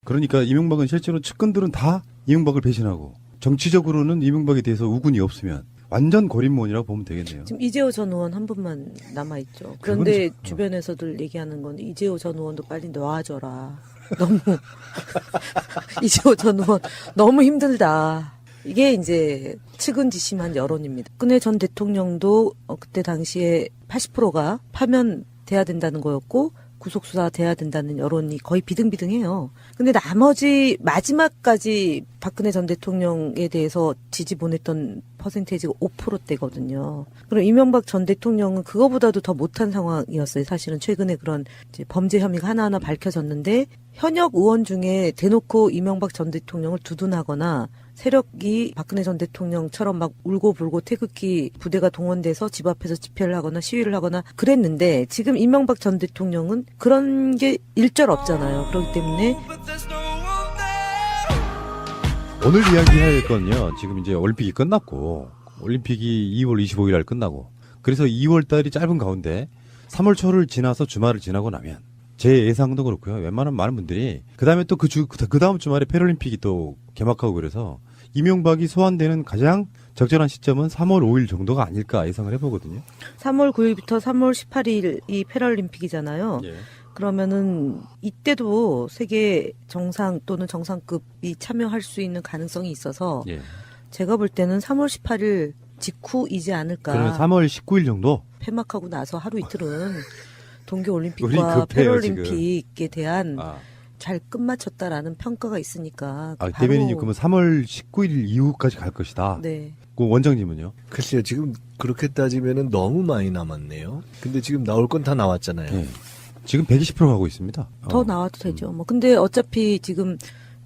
그러니까 이명박은 실제로 측근들은 다 이명박을 배신하고 정치적으로는 이명박에 대해서 우군이 없으면 완전 고립몬이라고 보면 되겠네요. 지금 이재호 전 의원 한 분만 남아있죠. 그런데 그건 주변에서들 얘기하는 건 이재호 전 의원도 빨리 놔줘라. 너무 이재호 전 의원 너무 힘들다. 이게 이제 측은지심한 여론입니다. 박근혜 전 대통령도 그때 당시에 80%가 파면돼야 된다는 거였고 구속수사 돼야 된다는 여론이 거의 비등비등해요. 근데 나머지 마지막까지 박근혜 전 대통령에 대해서 지지 보냈던 퍼센테이지가 5%대거든요. 그럼 이명박 전 대통령은 그거보다도 더 못한 상황이었어요. 사실은 최근에 그런 이제 범죄 혐의가 하나하나 밝혀졌는데 현역 의원 중에 대놓고 이명박 전 대통령을 두둔하거나 세력이 박근혜 전 대통령처럼 막 울고불고 태극기 부대가 동원돼서 집 앞에서 집회를 하거나 시위를 하거나 그랬는데 지금 이명박 전 대통령은 그런 게 일절 없잖아요. 그렇기 때문에 오늘 이야기할 건요. 지금 이제 올림픽이 끝났고 올림픽이 2월 25일 날 끝나고 그래서 2월 달이 짧은 가운데 3월 초를 지나서 주말을 지나고 나면 제 예상도 그렇고요. 웬만한 많은 분들이 그다음에 또 그 다음 주말에 패럴림픽이 또 개막하고 그래서 이명박이 소환되는 가장 적절한 시점은 3월 5일 정도가 아닐까 예상을 해보거든요. 3월 9일부터 3월 18일이 패럴림픽이잖아요. 예. 그러면은 이때도 세계 정상 또는 정상급이 참여할 수 있는 가능성이 있어서 예. 제가 볼 때는 3월 18일 직후이지 않을까. 그러면 3월 19일 정도? 폐막하고 나서 하루 이틀은 우리 동계올림픽과 급해요, 패럴림픽에 대한 아, 잘 끝마쳤다라는 평가가 있으니까 바로 대변인님 그러면 3월 19일 이후까지 갈 것이다. 네. 그 원장님은요? 글쎄요, 지금 그렇게 따지면은 너무 많이 남았네요. 근데 지금 나올 건 다 나왔잖아요. 예. 지금 120% 가고 있습니다. 더 나와도 되죠. 뭐 근데 어차피 지금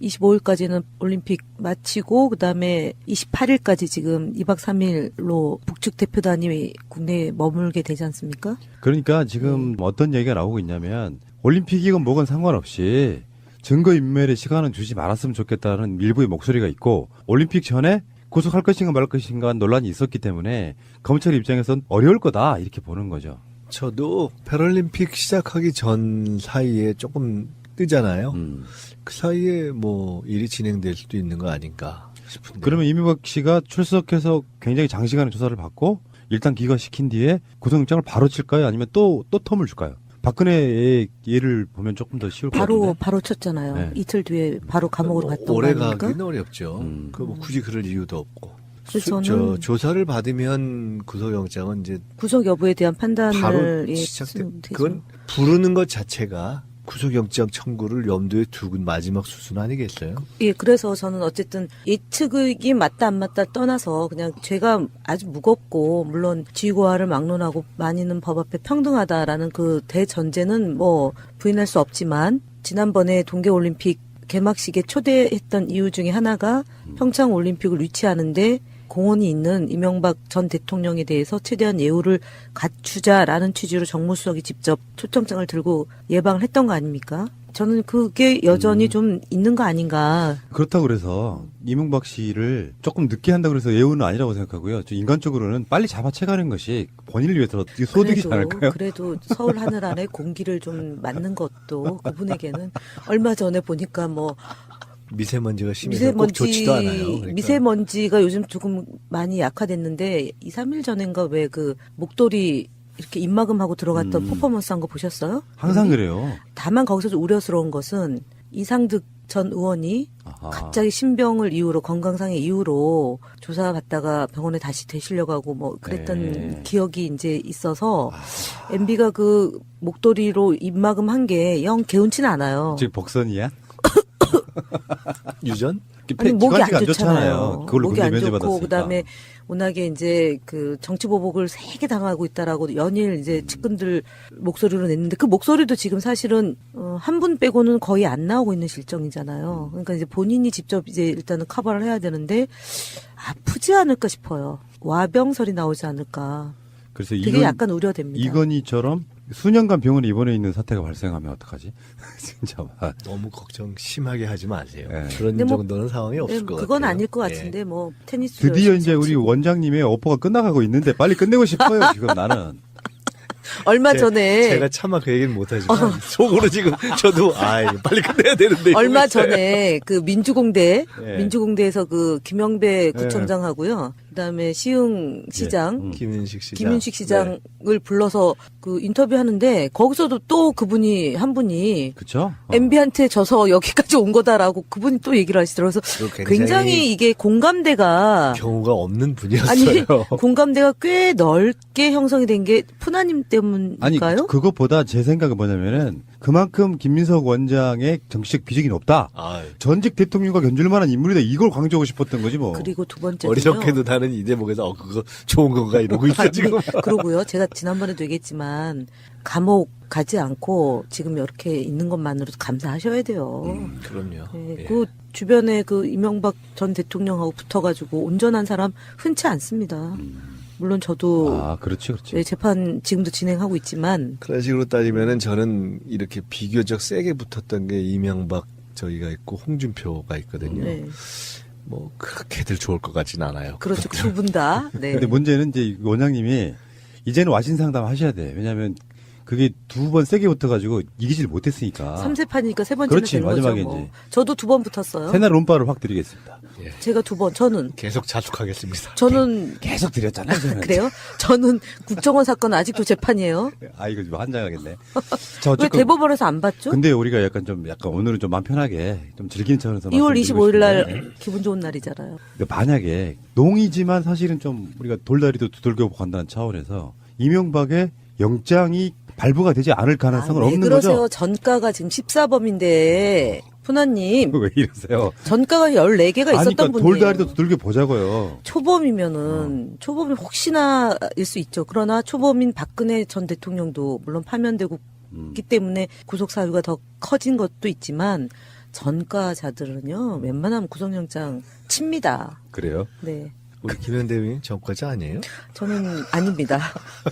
25일까지는 올림픽 마치고 그다음에 28일까지 지금 2박 3일로 북측 대표단이 국내에 머물게 되지 않습니까? 그러니까 지금 어떤 얘기가 나오고 있냐면 올림픽이건 뭐건 상관없이 증거인멸의 시간은 주지 말았으면 좋겠다는 일부의 목소리가 있고 올림픽 전에 구속할 것인가 말 것인가 논란이 있었기 때문에 검찰 입장에선 어려울 거다 이렇게 보는 거죠. 저도 패럴림픽 시작하기 전 사이에 조금 뜨잖아요. 그 사이에 뭐 일이 진행될 수도 있는 거 아닌가 싶은데. 그러면 이명박 씨가 출석해서 굉장히 장시간의 조사를 받고 일단 기각시킨 뒤에 구속영장을 바로 칠까요? 아니면 또 텀을 줄까요? 박근혜의 예를 보면 조금 더 쉬울 것 같은데. 바로 쳤잖아요. 네. 이틀 뒤에 바로 감옥으로 갔던 거 오래 아닙니까? 가기는 어렵죠. 그 뭐 굳이 그럴 이유도 없고. 그래서 저는 조사를 받으면 구속영장은 이제 구속 여부에 대한 판단을 바로 예, 시작돼. 쓰면 되죠. 그건 부르는 것 자체가 구속영장 청구를 염두에 두고 마지막 수순 아니겠어요? 예, 그래서 저는 어쨌든 예측이 맞다 안 맞다 떠나서 그냥 죄가 아주 무겁고 물론 지위고하를 막론하고 많이는 법 앞에 평등하다라는 그 대전제는 뭐 부인할 수 없지만 지난번에 동계올림픽 개막식에 초대했던 이유 중에 하나가 평창올림픽을 유치하는데 공헌이 있는 이명박 전 대통령에 대해서 최대한 예우를 갖추자라는 취지로 정무수석이 직접 초청장을 들고 예방을 했던 거 아닙니까? 저는 그게 여전히 좀 있는 거 아닌가. 그렇다고 그래서 이명박 씨를 조금 늦게 한다고 해서 예우는 아니라고 생각하고요. 저 인간적으로는 빨리 잡아채가는 것이 본인을 위해서 소득이지 않을까요? 그래도 서울 하늘 안에 공기를 좀 맞는 것도 그분에게는 얼마 전에 보니까 뭐 미세먼지가 심해서 꼭 좋지도 않아요. 그러니까. 미세먼지가 요즘 조금 많이 약화됐는데 2, 3일 전인가 왜 그 목도리 이렇게 입마금하고 들어갔던 퍼포먼스 한 거 보셨어요? 항상 그래요. 다만 거기서 좀 우려스러운 것은 이상득 전 의원이 아하. 갑자기 신병을 이유로 건강상의 이유로 조사받다가 병원에 다시 되시려고 하고 뭐 그랬던 네. 기억이 이제 있어서 MB가 그 목도리로 입마금한 게 영 개운치는 않아요. 지금 복선이야? 유전? 아니 목이 기관지가 안 좋잖아요. 그걸로 목이 안 군대 좋고 면제받았으니까. 그다음에 워낙에 이제 그 정치 보복을 세게 당하고 있다라고 연일 이제 측근들 목소리로 냈는데 그 목소리도 지금 사실은 한 분 빼고는 거의 안 나오고 있는 실정이잖아요. 그러니까 이제 본인이 직접 이제 일단은 커버를 해야 되는데 아프지 않을까 싶어요. 와병설이 나오지 않을까. 그래서 되게 약간 우려됩니다. 이건희처럼 수년간 병원에 입원해 있는 사태가 발생하면 어떡하지? 진짜. 너무 걱정 심하게 하지 마세요. 네. 그런 근데 뭐, 정도는 상황이 없을 것 같아요. 그건 아닐 것 예. 같은데 뭐 테니스 드디어 열심히 이제 우리 치고. 원장님의 오퍼가 끝나가고 있는데 빨리 끝내고 싶어요, 지금 나는. 얼마 전에 제가 차마 그 얘기는 못하지만 속으로 지금 저도 빨리 끝내야 되는데 얼마 이러고 있어요. 전에 그 민주공대 예. 민주공대에서 그 김영배 구청장하고요. 그다음에 시흥 시장 김윤식 시장. 김윤식 시장을 불러서 그 인터뷰하는데 거기서도 또 그분이 한 분이 그쵸? MB한테 져서 여기까지 온 거다라고 그분이 또 얘기를 하시더라고요. 그래서 굉장히 굉장히 이게 공감대가 경우가 없는 아니 분이었어요. 공감대가 꽤 넓게 형성이 된 게 푸나님 아니 때문일까요? 그것보다 제 생각은 뭐냐면은 그만큼 김민석 원장의 정치적 비중이 높다. 아, 전직 대통령과 견줄 만한 인물이다. 이걸 강조하고 싶었던 거지 뭐. 그리고 두 번째는요. 어리석게도 나는 이 대목에서 그거 좋은 건가 이러고 있어 지금. 그러고요. 제가 지난번에도 얘기했지만 감옥 가지 않고 지금 이렇게 있는 것만으로도 감사하셔야 돼요. 그럼요. 네, 예. 그 주변에 그 이명박 전 대통령하고 붙어가지고 온전한 사람 흔치 않습니다. 물론 저도 아, 그렇지. 네, 재판 지금도 진행하고 있지만 그런 식으로 따지면은 저는 이렇게 비교적 세게 붙었던 게 이명박 저희가 있고 홍준표가 있거든요. 네, 뭐 그렇게들 좋을 것 같진 않아요. 그렇죠. 두 분 다. 네. 근데 문제는 이제 원장님이 이제는 와신 상담 하셔야 돼. 왜냐하면 그게 두 번 세게 붙어가지고 이기질 못했으니까. 3세판이니까 세 번째는 그렇지, 된 거죠. 마지막에 뭐. 이제. 저도 두 번 붙었어요. 새날 운바를 확 드리겠습니다. 제가 두 번. 저는 계속 자축하겠습니다. 계속 드렸잖아요. 저는. 그래요? 저는 국정원 사건 아직도 재판이에요. 아 이거 좀 환장하겠네. 자, 왜 어쨌건 대법원에서 안 봤죠? 근데 우리가 약간 오늘은 좀 마음 편하게 좀 즐기는 차원에서 2월 말씀드리고 25일 날 싶은데 기분 좋은 날이잖아요. 근데 만약에 농이지만 사실은 좀 우리가 돌다리도 두들겨 간다는 차원에서 이명박의 영장이 발부가 되지 않을 가능성은 왜 없는 그러세요? 거죠? 전가가 지금 14범인데 푸나님 왜 이러세요? 전가가 14개가 있었던 그러니까 분이에요. 돌다리도 두들겨 보자고요. 초범이면은 초범이 혹시나일 수 있죠. 그러나 초범인 박근혜 전 대통령도 물론 파면되고 있기 때문에 구속 사유가 더 커진 것도 있지만 전가자들은요 웬만하면 구속영장 칩니다. 그래요? 네, 우리 김현대 의원님 전과자 아니에요? 저는 아닙니다.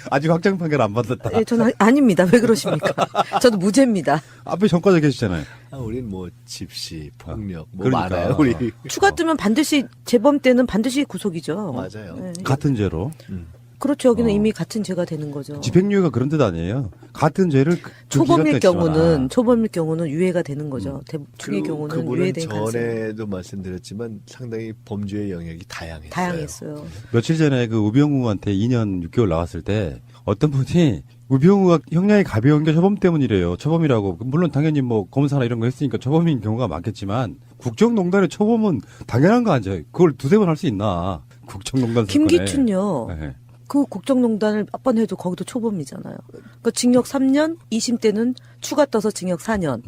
아직 확정 판결 안 받았다. 네, 저는 아닙니다. 왜 그러십니까? 저도 무죄입니다. 앞에 전과자 계시잖아요. 우린 뭐 집시, 폭력 뭐 그러니까. 많아요. 우리 추가 뜨면 반드시 재범 때는 반드시 구속이죠. 맞아요. 네. 같은 죄로. 그렇죠. 여기는 이미 같은 죄가 되는 거죠. 집행유예가 그런 뜻 아니에요. 같은 죄를 그 초범일 기간까지 주거나. 초범일 경우는 유예가 되는 거죠. 대충의 경우는 그분은 유예된 가능성이 전에도 말씀드렸지만 상당히 범죄의 영역이 다양했어요. 다양했어요. 며칠 전에 그 우병우한테 2년 6개월 나왔을 때 어떤 분이 우병우가 형량이 가벼운 게 초범 때문이래요. 초범이라고. 물론 당연히 뭐 검사나 이런 거 했으니까 초범인 경우가 많겠지만 국정농단의 초범은 당연한 거 아니죠. 그걸 두세 번 할 수 있나. 국정농단 사건에. 김기춘요. 네. 그 국정농단을 몇 번 해도 거기도 초범이잖아요. 그러니까 징역 3년, 2심 때는 추가 떠서 징역 4년.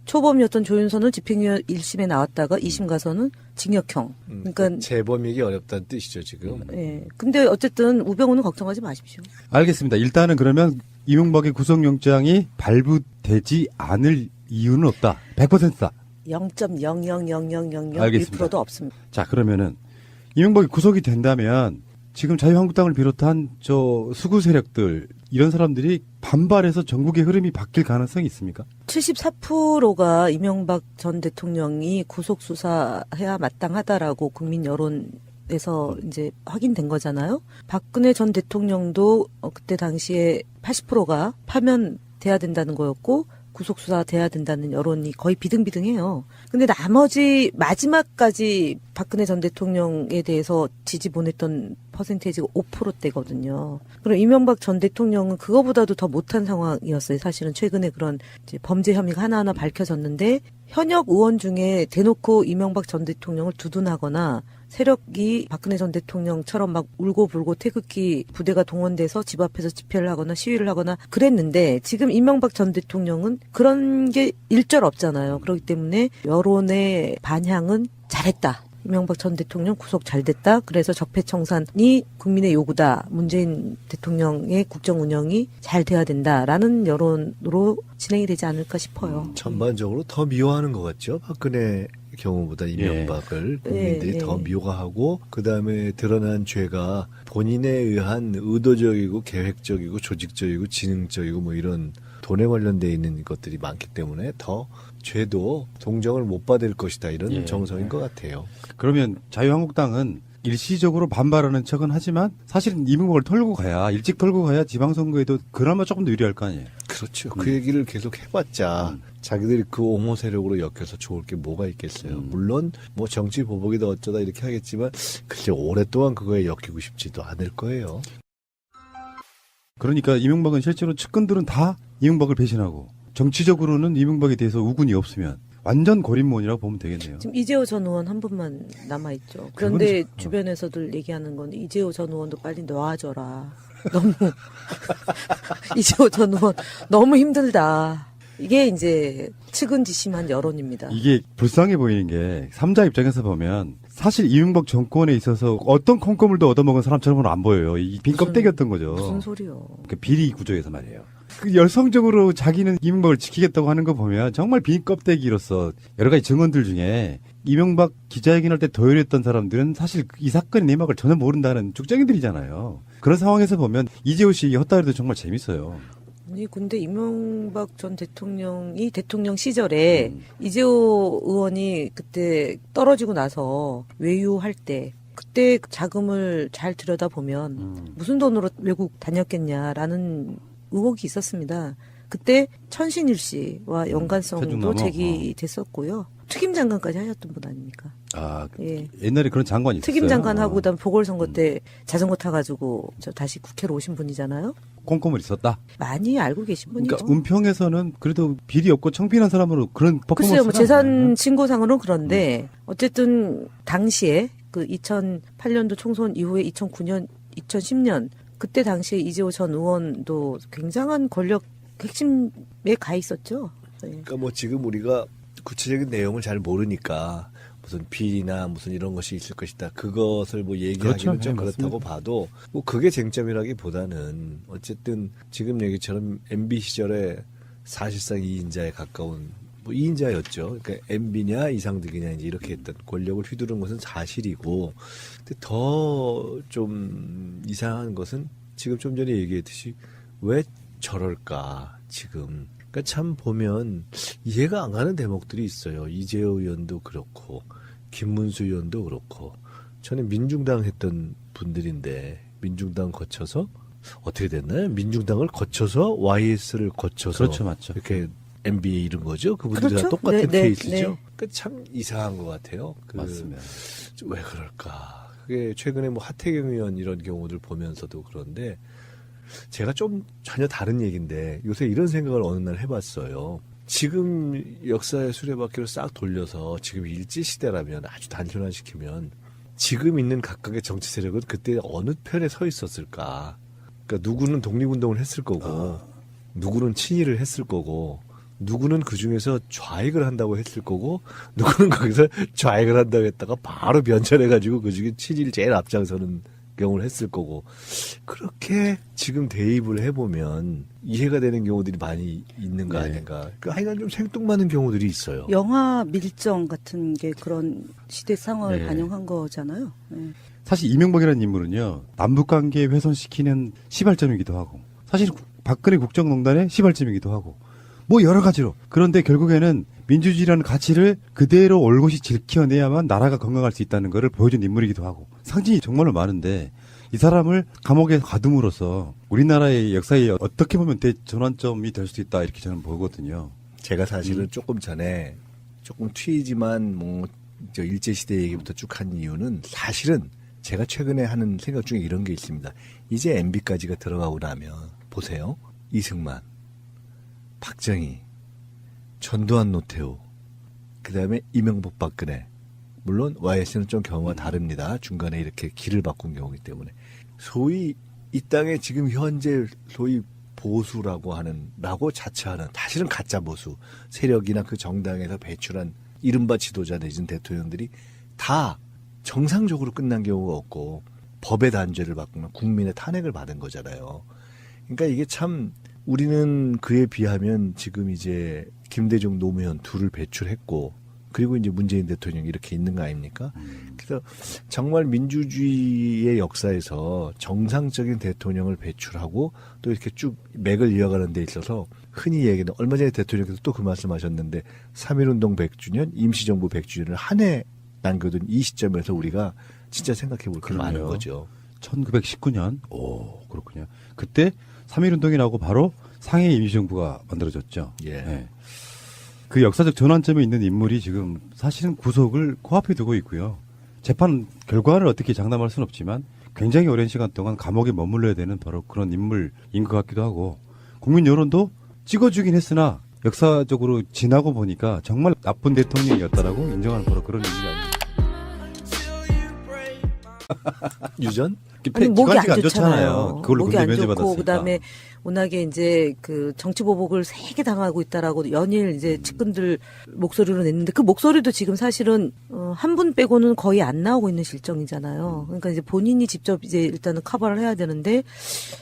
초범이었던 조윤선은 집행유예 1심에 나왔다가 2심 가서는 징역형. 그러니까 재범이기 어렵다는 뜻이죠 지금. 예. 근데 어쨌든 우병우는 걱정하지 마십시오. 알겠습니다. 일단은 그러면 이명박의 구속영장이 발부되지 않을 이유는 없다. 100%다. 0.0000001%도 없습니다. 자, 그러면은 이명박이 구속이 된다면 지금 자유한국당을 비롯한 저 수구 세력들 이런 사람들이 반발해서 전국의 흐름이 바뀔 가능성이 있습니까? 74%가 이명박 전 대통령이 구속 수사해야 마땅하다라고 국민 여론에서 이제 확인된 거잖아요. 박근혜 전 대통령도 그때 당시에 80%가 파면돼야 된다는 거였고 구속 수사돼야 된다는 여론이 거의 비등비등해요. 근데 나머지 마지막까지 박근혜 전 대통령에 대해서 지지 보냈던 퍼센테이지가 5%대거든요. 그럼 이명박 전 대통령은 그거보다도 더 못한 상황이었어요. 사실은 최근에 그런 이제 범죄 혐의가 하나하나 밝혀졌는데 현역 의원 중에 대놓고 이명박 전 대통령을 두둔하거나 세력이 박근혜 전 대통령처럼 막 울고불고 태극기 부대가 동원돼서 집 앞에서 집회를 하거나 시위를 하거나 그랬는데 지금 이명박 전 대통령은 그런 게 일절 없잖아요. 그렇기 때문에 여론의 반향은 잘했다. 이명박 전 대통령 구속 잘 됐다. 그래서 적폐청산이 국민의 요구다. 문재인 대통령의 국정 운영이 잘 돼야 된다라는 여론으로 진행이 되지 않을까 싶어요. 전반적으로 더 미워하는 것 같죠. 박근혜 경우보다 이명박을 국민들이 예. 더 미워하고 그다음에 드러난 죄가 본인에 의한 의도적이고 계획적이고 조직적이고 지능적이고 뭐 이런 돈에 관련돼 있는 것들이 많기 때문에 더 죄도 동정을 못 받을 것이다 이런 예. 정서인 것 같아요. 그러면 자유한국당은 일시적으로 반발하는 척은 하지만 사실은 이명박을 털고 가야 일찍 털고 가야 지방선거에도 그나마 조금 더 유리할 거 아니에요. 그렇죠. 그 얘기를 계속 해봤자 자기들이 그 옹호 세력으로 엮여서 좋을 게 뭐가 있겠어요. 물론 뭐 정치 보복이다 어쩌다 이렇게 하겠지만 글쎄 오랫동안 그거에 엮이고 싶지도 않을 거예요. 그러니까 이명박은 실제로 측근들은 다 이명박을 배신하고 정치적으로는 이명박에 대해서 우군이 없으면 완전 고립몬이라고 보면 되겠네요. 지금 이재호 전 의원 한 분만 남아있죠. 그런데 그건 주변에서들 얘기하는 건 이재호 전 의원도 빨리 놔줘라. 너무 이재호 전 의원 너무 힘들다. 이게 이제 측은지심한 여론입니다. 이게 불쌍해 보이는 게 삼자 입장에서 보면 사실 이명박 정권에 있어서 어떤 콩고물도 얻어먹은 사람처럼은 안 보여요. 이 빈 껍데기였던 거죠. 무슨 소리요? 그 비리 구조에서 말이에요. 그 열성적으로 자기는 이명박을 지키겠다고 하는 거 보면 정말 빈 껍데기로서 여러 가지 증언들 중에 이명박 기자회견할 때 도열했던 사람들은 사실 이 사건의 내막을 전혀 모른다는 쭉쟁이들이잖아요. 그런 상황에서 보면 이재호 씨 헛다리도 정말 재밌어요. 아니 근데 이명박 전 대통령이 대통령 시절에 이재호 의원이 그때 떨어지고 나서 외유할 때 그때 자금을 잘 들여다보면 무슨 돈으로 외국 다녔겠냐라는 의혹이 있었습니다. 그때 천신일 씨와 연관성도 최중남은, 제기됐었고요. 특임 장관까지 하셨던 분 아닙니까? 아, 예. 옛날에 그런 장관이 있었어요. 특임 장관하고 그다음 보궐선거 때 자전거 타가지고 저 다시 국회로 오신 분이잖아요. 콩고물 있었다. 많이 알고 계신 분이죠. 그러니까 은평에서는 그래도 비리 없고 청빈한 사람으로 그런 퍼포먼스가 글쎄요, 뭐 재산 신고상으로는 그런데 어쨌든 당시에 그 2008년도 총선 이후에 2009년, 2010년 그때 당시에 이재호 전 의원도 굉장한 권력 핵심에 가 있었죠. 네. 그러니까 뭐 지금 우리가 구체적인 내용을 잘 모르니까 무슨 비리나 무슨 이런 것이 있을 것이다. 그것을 뭐 얘기하기는 그렇죠. 좀 네, 그렇다고 봐도 뭐 그게 쟁점이라기보다는 어쨌든 지금 얘기처럼 MB 시절에 사실상 2인자에 가까운 뭐 2인자였죠. 그러니까 MB냐 이상득이냐 이제 이렇게 했던 권력을 휘두른 것은 사실이고, 근데 더 좀 이상한 것은 지금 좀 전에 얘기했듯이 왜 저럴까 지금. 그러니까 참 보면 이해가 안 가는 대목들이 있어요. 이재호 의원도 그렇고 김문수 의원도 그렇고 저는 민중당 했던 분들인데 민중당 거쳐서 어떻게 됐나요? 민중당을 거쳐서 YS를 거쳐서 그렇죠, 맞죠. 이렇게 MB에 이른 거죠. 그분들이 그렇죠. 다 똑같은 네, 네, 케이스죠. 네. 그러니까 참 이상한 것 같아요. 맞습니다. 왜 그럴까? 그게 최근에 뭐 하태경 의원 이런 경우들 보면서도 그런데 제가 좀 전혀 다른 얘기인데 요새 이런 생각을 어느 날 해봤어요. 지금 역사의 수레바퀴를 싹 돌려서 지금 일제시대라면 아주 단순화시키면 지금 있는 각각의 정치 세력은 그때 어느 편에 서 있었을까? 그러니까 누구는 독립운동을 했을 거고 누구는 친일을 했을 거고 누구는 그중에서 좌익을 한다고 했을 거고 누구는 거기서 좌익을 한다고 했다가 바로 변절해가지고 그중에 친일 제일 앞장서는 경우를 했을 거고 그렇게 지금 대입을 해보면 이해가 되는 경우들이 많이 있는 거 네. 아닌가. 그러니까 하여간 좀 생뚱맞은 경우들이 있어요. 영화 밀정 같은 게 그런 시대 상황을 네. 반영한 거잖아요. 네. 사실 이명박이라는 인물은요, 남북관계 훼손시키는 시발점이기도 하고, 사실 박근혜 국정농단의 시발점이기도 하고, 뭐 여러 가지로. 그런데 결국에는 민주주의라는 가치를 그대로 올곧이 지켜내야만 나라가 건강할 수 있다는 것을 보여준 인물이기도 하고, 상징이 정말로 많은데, 이 사람을 감옥에 가둠으로써 우리나라의 역사에 어떻게 보면 대전환점이 될 수 있다, 이렇게 저는 보거든요. 제가 사실은 조금 전에 조금 튀지만 뭐 저 일제시대 얘기부터 쭉 한 이유는 사실은 제가 최근에 하는 생각 중에 이런 게 있습니다. 이제 MB까지가 들어가고 나면 보세요. 이승만, 박정희, 전두환, 노태우, 그다음에 이명박, 박근혜. 물론 YS는 좀 경우가 다릅니다. 중간에 이렇게 길을 바꾼 경우이기 때문에. 소위 이 땅에 지금 현재 소위 보수라고 하는, 라고 자처하는, 사실은 가짜 보수 세력이나 그 정당에서 배출한 이른바 지도자 내진 대통령들이 다 정상적으로 끝난 경우가 없고 법의 단죄를 받거나 국민의 탄핵을 받은 거잖아요. 그러니까 이게 참 우리는 그에 비하면 지금 이제 김대중, 노무현 둘을 배출했고 그리고 이제 문재인 대통령이 이렇게 있는 거 아닙니까? 그래서 정말 민주주의의 역사에서 정상적인 대통령을 배출하고 또 이렇게 쭉 맥을 이어가는 데 있어서 흔히 얘기하는, 얼마 전에 대통령께서 또 그 말씀하셨는데 3.1운동 100주년, 임시정부 100주년을 한 해 남겨둔 이 시점에서 우리가 진짜 생각해 볼 게 많은 그러네요. 거죠. 1919년. 오, 그렇군요. 그때 3.1운동이 나고 바로 상해 임시정부가 만들어졌죠. 예. 그 역사적 전환점에 있는 인물이 지금 사실은 구속을 코앞에 두고 있고요. 재판 결과를 어떻게 장담할 수는 없지만 굉장히 오랜 시간 동안 감옥에 머물러야 되는 바로 그런 인물인 것 같기도 하고 국민 여론도 찍어주긴 했으나 역사적으로 지나고 보니까 정말 나쁜 대통령이었다라고 인정하는 바로 그런 의미가 아닙니다. 유전? 아니 목이 기관지가 안 좋잖아요. 그걸로 목이 군대 안 좋고 면제받았으니까. 그다음에 워낙에 이제 그 정치 보복을 세게 당하고 있다라고 연일 이제 측근들 목소리로 냈는데 그 목소리도 지금 사실은 한 분 빼고는 거의 안 나오고 있는 실정이잖아요. 그러니까 이제 본인이 직접 이제 일단은 커버를 해야 되는데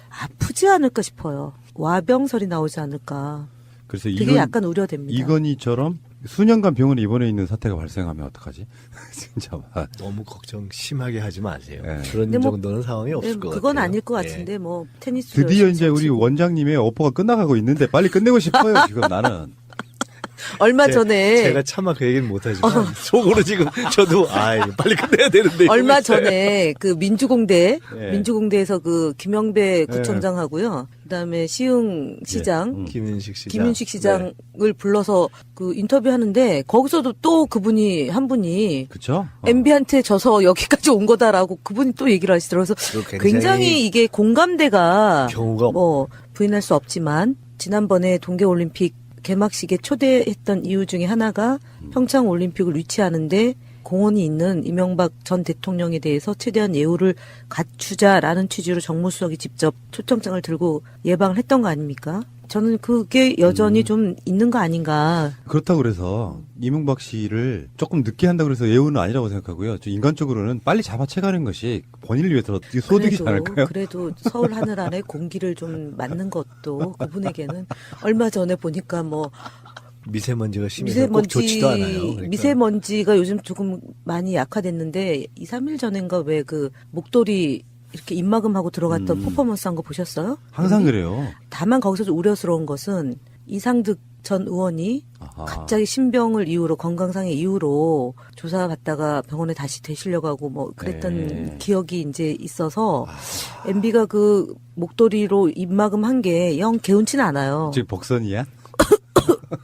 아프지 않을까 싶어요. 와병설이 나오지 않을까. 그래서 되게 약간 우려됩니다. 이건희처럼 수년간 병원에 입원해 있는 사태가 발생하면 어떡하지? 진짜. 너무 걱정 심하게 하지 마세요. 네. 그런 근데 뭐, 정도는 상황이 없을 것 같아요. 그건 아닐 것 예. 같은데 뭐 테니스 드디어 이제 우리 원장님의 오퍼가 끝나가고 있는데 빨리 끝내고 싶어요, 지금 나는. 얼마 전에 제가 차마 그 얘기는 못하지만 속으로 지금 저도 빨리 끝내야 되는데 얼마 이러고 있어요. 전에 그 예. 민주공대에서 그 김영배 구청장하고요. 그다음에 시흥 시장 김윤식 시장. 을 불러서 그 인터뷰하는데 거기서도 또 그분이 한 분이 그쵸? MB한테 져서 여기까지 온 거다라고 그분이 또 얘기를 하시더라고요. 그래서 그리고 굉장히 이게 공감대가 경우가 뭐 부인할 수 없지만 지난번에 동계올림픽 개막식에 초대했던 이유 중에 하나가 평창 올림픽을 유치하는데 공헌이 있는 이명박 전 대통령에 대해서 최대한 예우를 갖추자라는 취지로 정무수석이 직접 초청장을 들고 예방을 했던 거 아닙니까? 저는 그게 여전히 좀 있는 거 아닌가. 그렇다고 그래서 이명박 씨를 조금 늦게 한다고 그래서 예우는 아니라고 생각하고요. 저 인간적으로는 빨리 잡아채가는 것이 본인을 위해서 소득이지 않을까요? 그래도 서울 하늘 아래 공기를 좀 맞는 것도 그분에게는 얼마 전에 보니까 뭐 미세먼지가 심해서 꼭 좋지도 않아요. 그러니까. 미세먼지가 요즘 조금 많이 약화됐는데 2, 3일 전인가 왜 그 목도리 이렇게 입마금하고 들어갔던 퍼포먼스 한 거 보셨어요? 항상 그래요. 다만 거기서 좀 우려스러운 것은 이상득 전 의원이 아하. 갑자기 신병을 이유로 건강상의 이유로 조사받다가 병원에 다시 되시려고 하고 뭐 그랬던 네. 기억이 이제 있어서 MB가 그 목도리로 입마금한 게 영 개운치는 않아요. 지금 복선이야?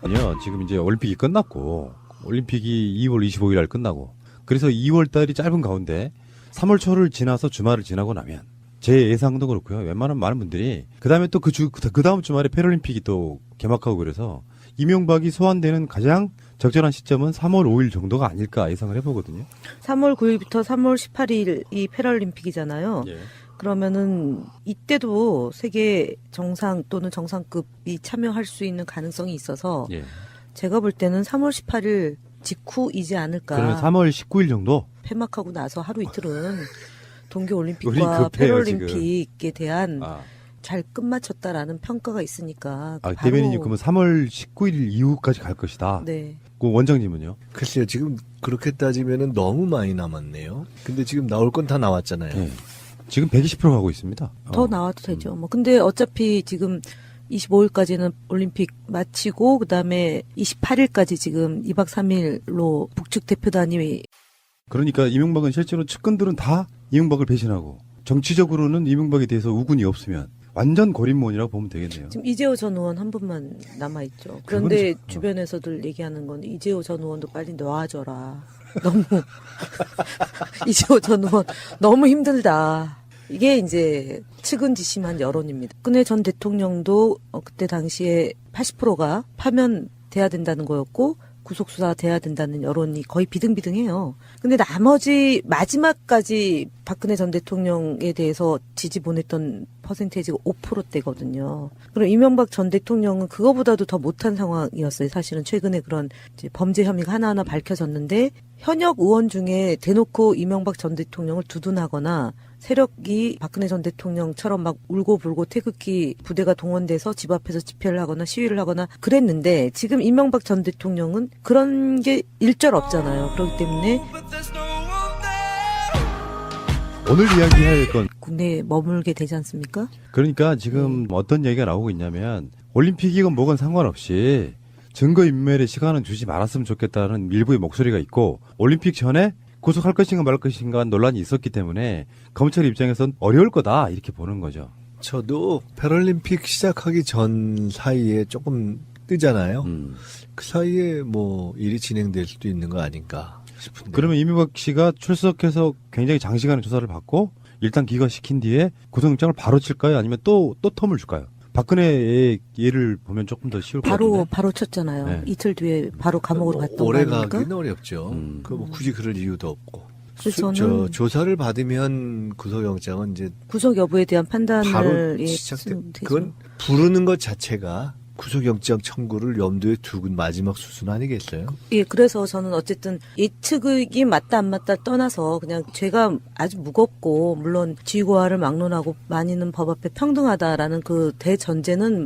아니요. 지금 이제 올림픽이 끝났고 올림픽이 2월 25일 날 끝나고 그래서 2월 달이 짧은 가운데 3월 초를 지나서 주말을 지나고 나면 제 예상도 그렇고요. 웬만한 많은 분들이 그다음에 또 그 다음 주말에 패럴림픽이 또 개막하고 그래서 이명박이 소환되는 가장 적절한 시점은 3월 5일 정도가 아닐까 예상을 해보거든요. 3월 9일부터 3월 18일이 패럴림픽이잖아요. 예. 그러면은 이때도 세계 정상 또는 정상급이 참여할 수 있는 가능성이 있어서 예. 제가 볼 때는 3월 18일 직후이지 않을까. 그러면 3월 19일 정도? 폐막하고 나서 하루 이틀은 우리 동계올림픽과 급해요, 패럴림픽에 대한 아, 잘 끝마쳤다라는 평가가 있으니까 바로 대변인님 그러면 3월 19일 이후까지 갈 것이다. 네. 그 원장님은요? 글쎄요, 지금 그렇게 따지면은 너무 많이 남았네요. 근데 지금 나올 건 다 나왔잖아요. 네. 지금 120% 가고 있습니다. 더 나와도 되죠. 뭐 근데 어차피 지금 25일까지는 올림픽 마치고 그다음에 28일까지 지금 2박 3일로 북측 대표단이 그러니까 이명박은 실제로 측근들은 다 이명박을 배신하고 정치적으로는 이명박에 대해서 우군이 없으면 완전 고립몬이라고 보면 되겠네요. 지금 이재호 전 의원 한 분만 남아 있죠. 그런데 그건 주변에서들 얘기하는 건 이재호 전 의원도 빨리 놔줘라. 너무 이재호 전 의원 너무 힘들다. 이게 이제 측은지심한 여론입니다. 박근혜 전 대통령도 그때 당시에 80%가 파면돼야 된다는 거였고 구속수사 돼야 된다는 여론이 거의 비등비등해요. 근데 나머지 마지막까지 박근혜 전 대통령에 대해서 지지 보냈던 퍼센테이지가 5%대거든요. 그럼 이명박 전 대통령은 그거보다도 더 못한 상황이었어요. 사실은 최근에 그런 이제 범죄 혐의가 하나하나 밝혀졌는데 현역 의원 중에 대놓고 이명박 전 대통령을 두둔하거나 세력이 박근혜 전 대통령처럼 막 울고불고 태극기 부대가 동원돼서 집 앞에서 집회를 하거나 시위를 하거나 그랬는데 지금 이명박 전 대통령은 그런 게 일절 없잖아요. 그렇기 때문에 오늘 이야기할 건 국내에 머물게 되지 않습니까? 그러니까 지금 어떤 얘기가 나오고 있냐면 올림픽이건 뭐건 상관없이 증거인멸의 시간은 주지 말았으면 좋겠다는 일부의 목소리가 있고 올림픽 전에 구속할 것인가 말 것인가 논란이 있었기 때문에 검찰 입장에선 어려울 거다 이렇게 보는 거죠. 저도 패럴림픽 시작하기 전 사이에 조금 뜨잖아요. 그 사이에 뭐 일이 진행될 수도 있는 거 아닌가 싶은데. 그러면 이명박 씨가 출석해서 굉장히 장시간의 조사를 받고 일단 기각시킨 뒤에 구속영장을 바로 칠까요? 아니면 또 텀을 줄까요? 박근혜의 예를 보면 조금 더 쉬울 것 같은데. 바로 쳤잖아요. 네. 이틀 뒤에 바로 감옥으로 갔던 거 오래 아닙니까? 가기는 어렵죠. 뭐 굳이 그럴 이유도 없고. 그래서 저는 조사를 받으면 구속영장은 이제 구속 여부에 대한 바로 판단을 시작돼. 쓰면 되죠. 그건 부르는 것 자체가 구속영장 청구를 염두에 두고 마지막 수순 아니겠어요? 예, 그래서 저는 어쨌든 예측이 맞다 안 맞다 떠나서 그냥 죄가 아주 무겁고 물론 지위고하를 막론하고 많이는 법 앞에 평등하다라는 그 대전제는